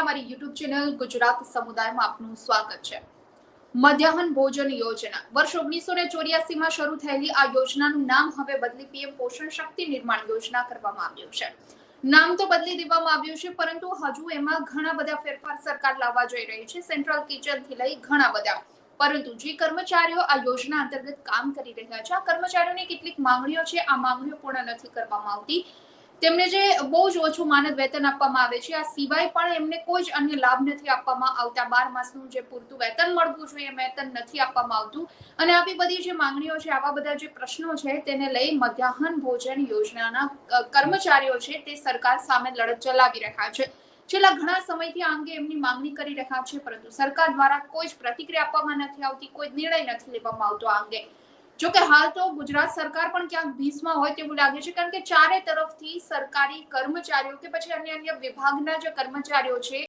અમારી YouTube channel Gujarat સમુદાયમાં આપનું સ્વાગત છે। મધ્યાહન ભોજન યોજના વર્ષ 1984 માં શરૂ થયેલી આ યોજનાનું નામ હવે બદલી પીએમ પોષણ શક્તિ નિર્માણ યોજના કરવામાં આવ્યું છે। નામ તો બદલી દેવામાં આવ્યું છે, પરંતુ હજુ એમાં ઘણા બધા ફેરફાર સરકાર લાવવા જઈ રહી છે। સેન્ટ્રલ કિચન થી લઈ ઘણા બધા, પરંતુ જે કર્મચારીઓ આ યોજના અંતર્ગત કામ કરી રહ્યા છે, આ કર્મચારીઓની કેટલીક માંગણીઓ છે, આ માંગણીઓ પૂર્ણ નથી કરવામાં આવતી। તેમને જે બહુ જ ઓછું માનદ વેતન આપવામાં આવે છે, આ સિવાય પણ એમને કોઈ જ અન્ય લાભ નથી આપવામાં આવતા। 12 માસનું જે પૂરતું વેતન મળવું જોઈએ એ વેતન નથી આપવામાં આવતું, અને આવી બધી જે માંગણીઓ છે, આવા બધા જે પ્રશ્નો છે, તેને લઈ મધ્યાહન ભોજન યોજનાના કર્મચારીઓ છે તે સરકાર સામે લડત ચલાવી રહ્યા છે। છેલ્લા ઘણા સમયથી આ અંગે એમની માંગણી કરી રહ્યા છે, પરંતુ સરકાર દ્વારા કોઈ જ પ્રતિક્રિયા આપવામાં નથી આવતી, કોઈ નિર્ણય નથી લેવામાં આવતો આ અંગે। જો કે હાલ તો ગુજરાત સરકાર પણ ક્યાંક ભીસમાં હોય તેવું લાગે છે, કારણ કે ચારે તરફથી સરકારી કર્મચારીઓ કે પછી અન્ય વિભાગના જે કર્મચારીઓ છે